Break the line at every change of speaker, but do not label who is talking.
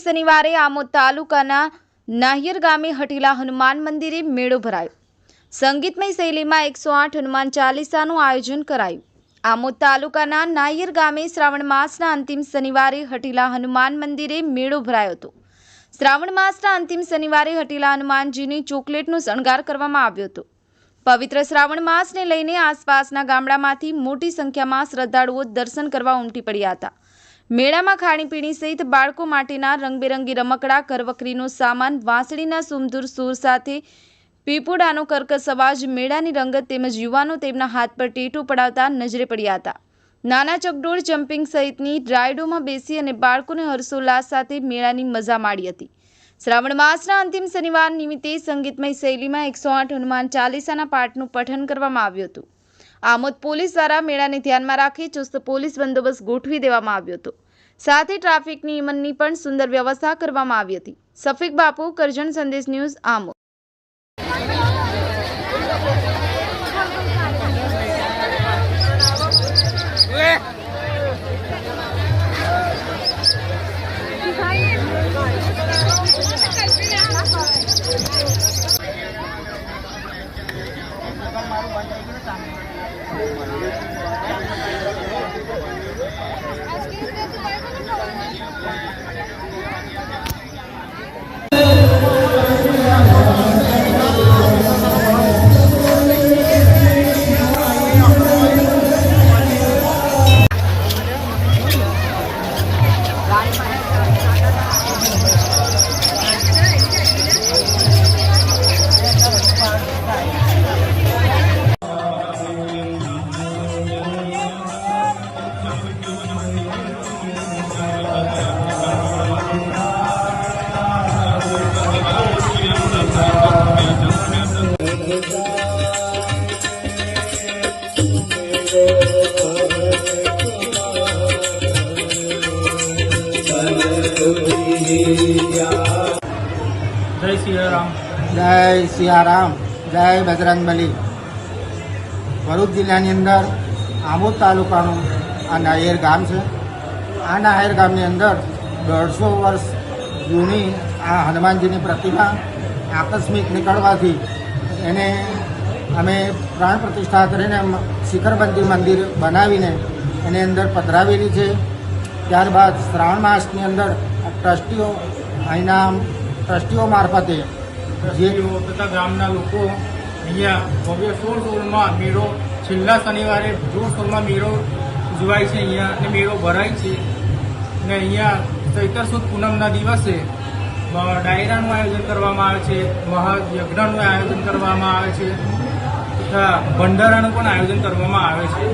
શનિવારે આમોદ તાલુકાના નાહિયર ગામે હટીલા હનુમાન મંદિરે મેળો ભરાયો। સંગીતમય શૈલીમાં 108 હનુમાન ચાલીસાનું આયોજન કરાયું। આમોદ તાલુકાના નાહિયર ગામે શ્રાવણ માસના અંતિમ શનિવારે હટીલા હનુમાન મંદિરે મેળો ભરાયો હતો। શ્રાવણ માસના અંતિમ શનિવારે હટીલા હનુમાનજીની ચોકલેટનો શણગાર કરવામાં આવ્યો હતો। પવિત્ર શ્રાવણ માસને લઈને આસપાસના ગામડામાંથી મોટી સંખ્યામાં શ્રદ્ધાળુઓ દર્શન કરવા ઉમટી પડ્યા હતા। મેળામાં ખાણીપીણી સહિત બાળકો માટેના રંગબેરંગી રમકડા, ઘરવકરીનો સામાન, વાંસળીના સુમધુર સૂર સાથે પીપોડાનો કર્કશ અવાજ, મેળાની રંગત તેમજ યુવાનો તેમના હાથ પર ટેટુ પડાવતા નજરે પડ્યા હતા। નાના ચકડોળ, જમ્પિંગ સહિતની રાઇડોમાં બેસી અને બાળકોને હર્ષોલ્લાસ સાથે મેળાની મજા માણી હતી। શ્રાવણ માસના અંતિમ શનિવાર નિમિત્તે સંગીતમય શૈલીમાં 108 હનુમાન ચાલીસાના પાઠનું પઠન કરવામાં આવ્યું હતું। આમોદ પોલીસ દ્વારા મેળાને ધ્યાનમાં રાખી ચુસ્ત પોલીસ બંદોબસ્ત ગોઠવી દેવામાં આવ્યો હતો। સાથે ટ્રાફિક નિયમનની પણ સુંદર વ્યવસ્થા કરવામાં આવી હતી। સફીક બાપુ, કરજણ સંદેશ ન્યૂઝ, આમોદ।
जय सियाराम,
जय सियाराम, जय बजरंगबली। भरूच जिल्लाની અંદર આમોદ તાલુકાનું આ નાહિયર ગામ છે। આ નાહિયર ગામની અંદર 150 વર્ષ જૂની આ હનુમાનજીની પ્રતિમા આકસ્મિક નીકળવાથી એને અમે પ્રાણ પ્રતિષ્ઠા કરીને શિખરબંધી મંદિર બનાવીને એની અંદર પધરાવેલી છે। ત્યારબાદ શ્રાવણ માસની અંદર ટ્રસ્ટીઓ અહીંના ટ્રસ્ટીઓ મારફતે
જે તથા ગામના લોકો અહીંયા ભવ્ય 16-16માં મેળો છેલ્લા શનિવારે જોરશોરમાં મેળો ઉજવાય છે અહીંયા અને મેળો ભરાય છે અને અહીંયા ચૈત્ર સુદ પૂનમના દિવસે ડાયરાનું આયોજન કરવામાં આવે છે, મહાયજ્ઞનું આયોજન કરવામાં આવે છે તથા ભંડારાનું પણ આયોજન કરવામાં આવે છે।